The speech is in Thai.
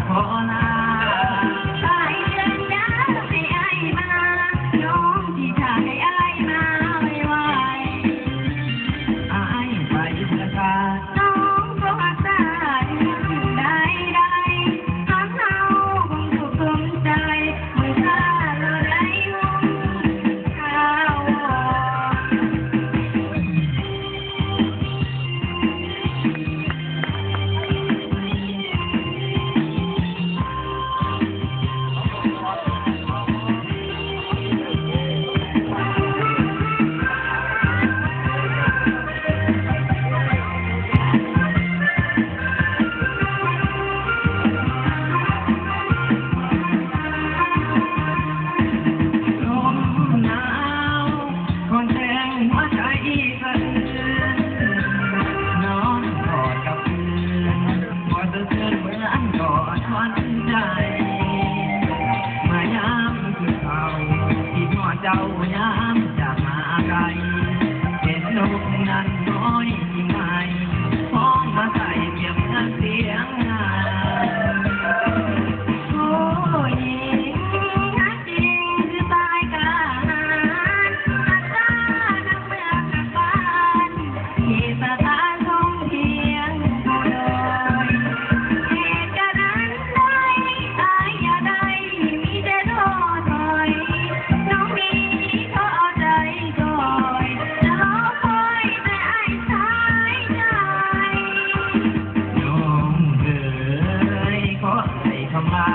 ขอลาสายเดือนยาวให้ไอ้มาน้องที่ชาให้ไอ้มาไม่ไหวไอ้ไปประกาศน้องก็หักได้ได้ทำเอาคงสุขสมใจเมื่อข้าเราได้หุ้นข้าวเจ้ายามจากมาไกลเห็นนกนั้นน้อยยิ่งใหม่พ้องมาใส่เก็บเงินเสียงงานโอ้ยนักจริงคือตายกาหารอาจารย์นักเมื่อกลับบ้านที่สถานท่องเที่ยวโดยเหตุการณ์นั้นได้ตายอย่าได้มีแต่โทษถอยน้องมีเขาเอาใจก่อยจะรอคอยแต่ไอ้สายใจน้องเอ๋ยขอให้คำลา